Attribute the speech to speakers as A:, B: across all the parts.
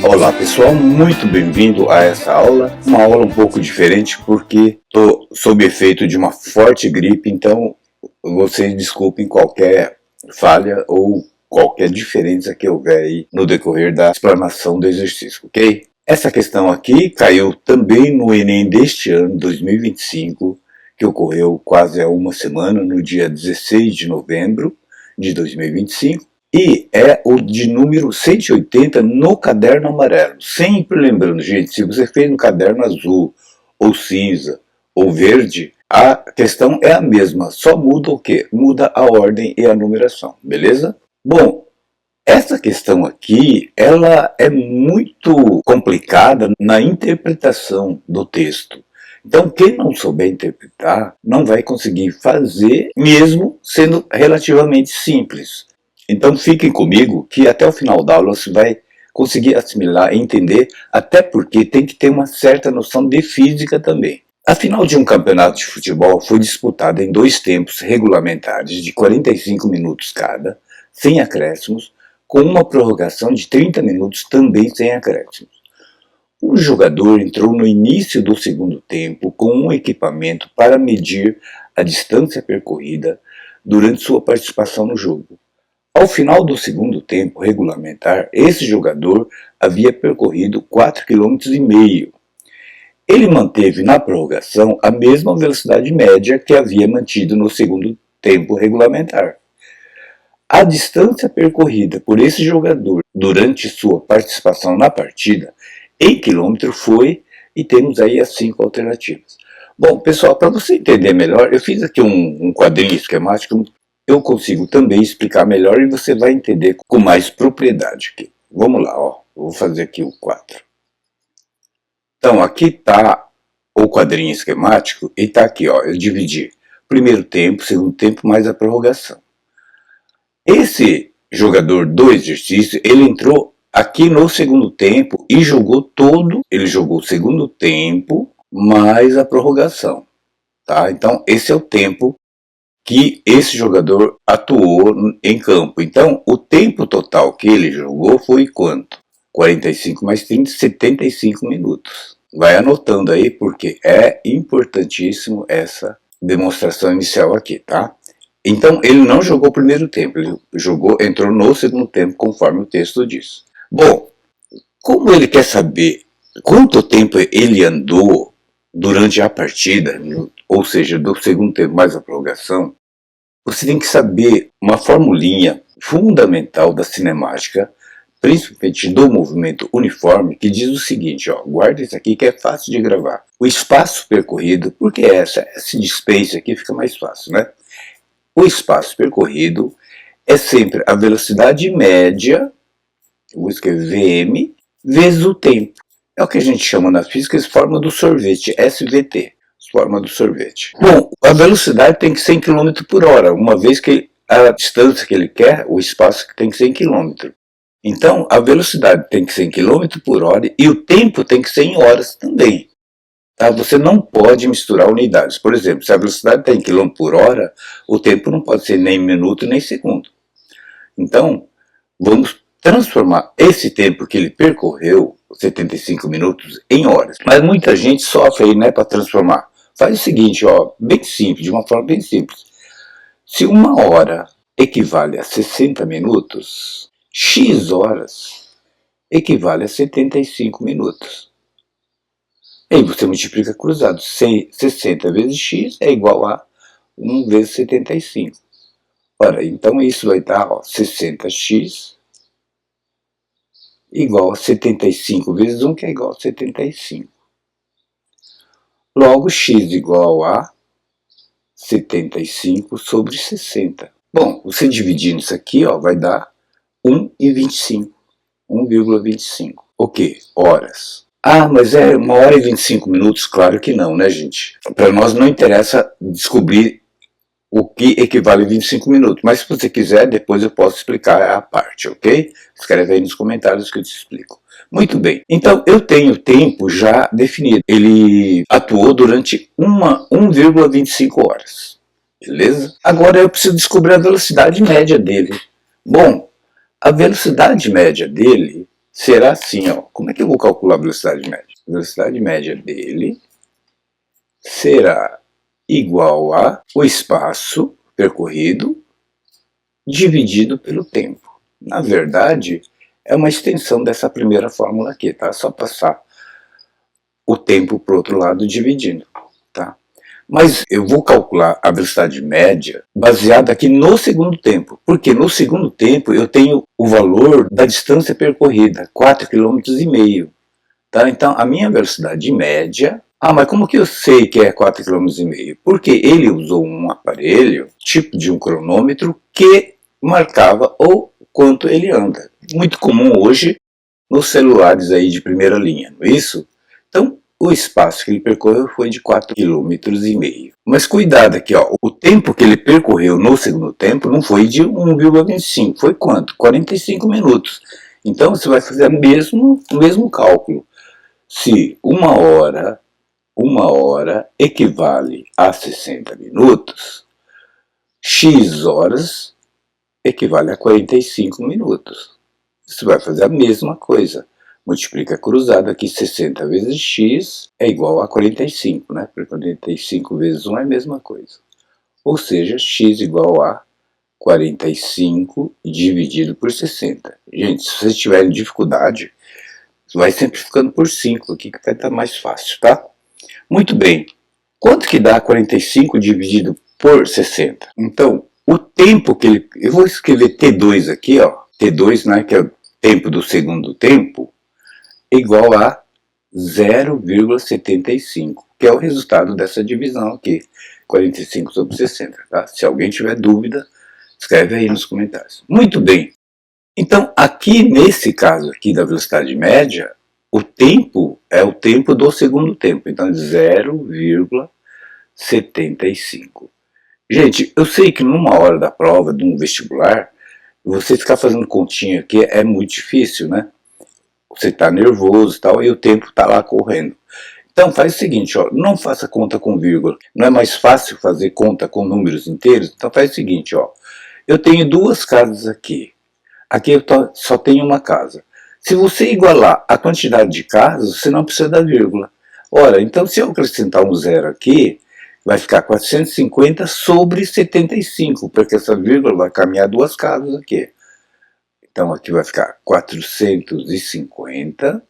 A: Olá pessoal, muito bem-vindo a essa aula, uma aula um pouco diferente porque estou sob efeito de uma forte gripe, então vocês desculpem qualquer falha ou qualquer diferença que houver aí no decorrer da explanação do exercício, ok? Essa questão aqui caiu também no Enem deste ano, 2025, que ocorreu quase há uma semana, no dia 16 de novembro de 2025. E é o de número 180 no caderno amarelo. Sempre lembrando, gente, se você fez no caderno azul, ou cinza, ou verde, a questão é a mesma, só muda o quê? Muda a ordem e a numeração, beleza? Bom, essa questão aqui, ela é muito complicada na interpretação do texto. Então, quem não souber interpretar, não vai conseguir fazer, mesmo sendo relativamente simples. Então fiquem comigo que até o final da aula você vai conseguir assimilar e entender, até porque tem que ter uma certa noção de física também. A final de um campeonato de futebol foi disputada em 2 tempos regulamentares de 45 minutos cada, sem acréscimos, com uma prorrogação de 30 minutos também sem acréscimos. Um jogador entrou no início do segundo tempo com um equipamento para medir a distância percorrida durante sua participação no jogo. Ao final do segundo tempo regulamentar, esse jogador havia percorrido 4,5 km. Ele manteve na prorrogação a mesma velocidade média que havia mantido no segundo tempo regulamentar. A distância percorrida por esse jogador durante sua participação na partida em quilômetro foi, e temos aí as 5 alternativas. Bom, pessoal, para você entender melhor, eu fiz aqui um quadrinho esquemático. Eu consigo também explicar melhor e você vai entender com mais propriedade aqui. Vamos lá, ó. Eu vou fazer aqui o 4. Então, aqui está o quadrinho esquemático e está aqui, ó. Eu dividi primeiro tempo, segundo tempo, mais a prorrogação. Esse jogador do exercício, ele entrou aqui no segundo tempo e jogou todo. Ele jogou o segundo tempo mais a prorrogação, tá? Então, esse é o tempo que esse jogador atuou em campo. Então, o tempo total que ele jogou foi quanto? 45 mais 30, 75 minutos. Vai anotando aí, porque é importantíssimo essa demonstração inicial aqui, tá? Então, ele não jogou o primeiro tempo, ele entrou no segundo tempo, conforme o texto diz. Bom, como ele quer saber quanto tempo ele andou durante a partida, ou seja, do segundo tempo mais a prorrogação, você tem que saber uma formulinha fundamental da cinemática, principalmente do movimento uniforme, que diz o seguinte, ó, guarda isso aqui que é fácil de gravar. O espaço percorrido, porque esse dispense aqui fica mais fácil, né? O espaço percorrido é sempre a velocidade média, vou escrever VM, vezes o tempo. É o que a gente chama na física de forma do sorvete, SVT. Forma do sorvete. Bom, a velocidade tem que ser em km por hora, uma vez que a distância que ele quer, o espaço tem que ser em quilômetro. Então, a velocidade tem que ser em km por hora e o tempo tem que ser em horas também. Tá? Você não pode misturar unidades. Por exemplo, se a velocidade está em km por hora, o tempo não pode ser nem minuto nem segundo. Então, vamos transformar esse tempo que ele percorreu, 75 minutos, em horas. Mas muita gente sofre aí, né, para transformar. Faz o seguinte, ó, bem simples, de uma forma bem simples. Se 1 hora equivale a 60 minutos, x horas equivale a 75 minutos. Aí você multiplica cruzado. 60 vezes x é igual a 1 vezes 75. Ora, então isso vai dar, ó, 60x igual a 75 vezes 1, que é igual a 75. Logo, x igual a 75 sobre 60. Bom, você dividindo isso aqui, ó, vai dar 1,25. 1,25. O quê? Horas. Ah, mas é 1 hora e 25 minutos? Claro que não, né, gente? Para nós não interessa descobrir o que equivale a 25 minutos. Mas se você quiser, depois eu posso explicar a parte, ok? Escreve aí nos comentários que eu te explico. Muito bem, então eu tenho tempo já definido. Ele atuou durante 1,25 horas, beleza? Agora eu preciso descobrir a velocidade média dele. Bom, a velocidade média dele será assim, ó. Como é que eu vou calcular a velocidade média? A velocidade média dele será igual a o espaço percorrido dividido pelo tempo. Na verdade, é uma extensão dessa primeira fórmula aqui, tá? Só passar o tempo para o outro lado dividindo, tá? Mas eu vou calcular a velocidade média baseada aqui no segundo tempo, porque no segundo tempo eu tenho o valor da distância percorrida, 4,5 km. Tá? Então a minha velocidade média... Ah, mas como que eu sei que é 4,5 km? Porque ele usou um aparelho, tipo de um cronômetro, que marcava o quanto ele anda. Muito comum hoje nos celulares aí de primeira linha, não é isso? Então, o espaço que ele percorreu foi de 4,5 km. Mas cuidado aqui, ó, o tempo que ele percorreu no segundo tempo não foi de 1,25, foi quanto? 45 minutos. Então você vai fazer o mesmo cálculo. Se uma hora equivale a 60 minutos, x horas equivale a 45 minutos. Você vai fazer a mesma coisa. Multiplica cruzado aqui, 60 vezes x é igual a 45, né? Porque 45 vezes 1 é a mesma coisa. Ou seja, x igual a 45 dividido por 60. Gente, se vocês tiverem dificuldade, vai simplificando por 5 aqui, que vai estar mais fácil, tá? Muito bem. Quanto que dá 45 dividido por 60? Então, o tempo que ele... Eu vou escrever T2 aqui, ó. T2, né, que é o tempo do segundo tempo, igual a 0,75, que é o resultado dessa divisão aqui, 45 sobre 60. Tá? Se alguém tiver dúvida, escreve aí nos comentários. Muito bem. Então, aqui nesse caso aqui da velocidade média, o tempo é o tempo do segundo tempo. Então, 0,75. Gente, eu sei que numa hora da prova, de um vestibular, você ficar fazendo continha aqui é muito difícil, né? Você está nervoso e tal, e o tempo está lá correndo. Então faz o seguinte, ó, não faça conta com vírgula. Não é mais fácil fazer conta com números inteiros? Então faz o seguinte, ó. Eu tenho duas casas aqui. Aqui eu só tenho uma casa. Se você igualar a quantidade de casas, você não precisa da vírgula. Ora, então se eu acrescentar um zero aqui, vai ficar 450 sobre 75, porque essa vírgula vai caminhar duas casas aqui. Então aqui vai ficar 450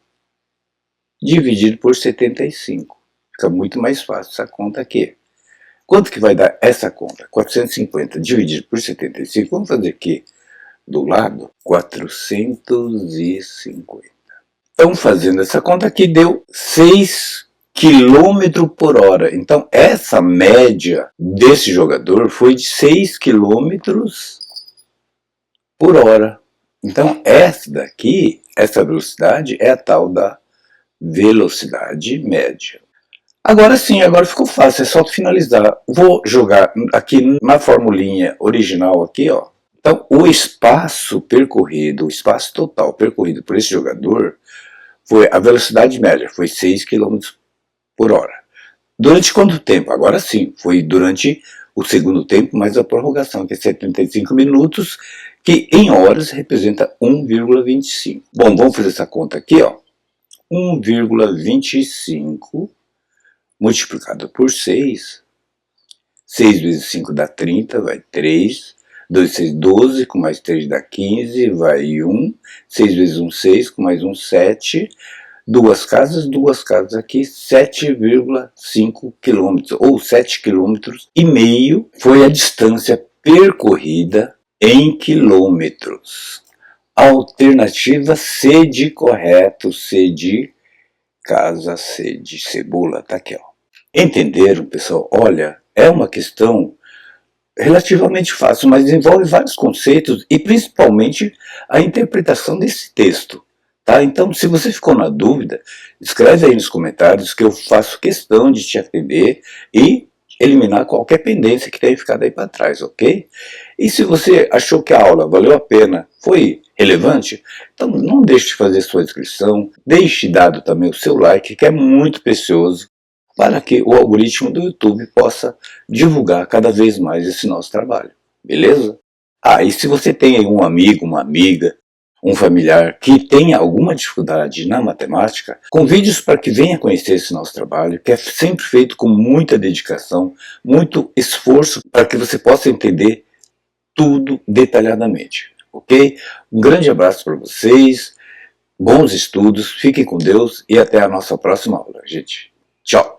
A: dividido por 75. Fica muito mais fácil essa conta aqui. Quanto que vai dar essa conta? 450 dividido por 75, vamos fazer aqui do lado, 450. Então, fazendo essa conta aqui, deu 6 km por hora. Então, essa média desse jogador foi de 6 km por hora. Então, essa daqui, essa velocidade, é a tal da velocidade média. Agora sim, agora ficou fácil, é só finalizar. Vou jogar aqui na formulinha original aqui, ó. Então, o espaço percorrido, o espaço total percorrido por esse jogador, foi a velocidade média, foi 6 km por hora. Durante quanto tempo? Agora sim, foi durante o segundo tempo, mais a prorrogação, que é 75 minutos, que em horas representa 1,25. Bom, vamos fazer essa conta aqui, ó. 1,25 multiplicado por 6. 6 vezes 5 dá 30, vai 3. 2, 6, 12, com mais 3 dá 15, vai 1. 6 vezes 1, 6, com mais 1, 7. Duas casas aqui, 7,5 km, ou 7,5 km foi a distância percorrida em quilômetros. Alternativa C de correto, C de casa, C de cebola, tá aqui, ó. Entenderam, pessoal? Olha, é uma questão relativamente fácil, mas envolve vários conceitos e principalmente a interpretação desse texto. Tá? Então, se você ficou na dúvida, escreve aí nos comentários que eu faço questão de te atender e eliminar qualquer pendência que tenha ficado aí para trás, ok? E se você achou que a aula valeu a pena, foi relevante, então não deixe de fazer sua inscrição, deixe dado também o seu like, que é muito precioso, para que o algoritmo do YouTube possa divulgar cada vez mais esse nosso trabalho, beleza? Ah, e se você tem aí um amigo, uma amiga, um familiar que tenha alguma dificuldade na matemática, convide-os para que venha conhecer esse nosso trabalho, que é sempre feito com muita dedicação, muito esforço, para que você possa entender tudo detalhadamente, ok? Um grande abraço para vocês, bons estudos, fiquem com Deus e até a nossa próxima aula, gente. Tchau!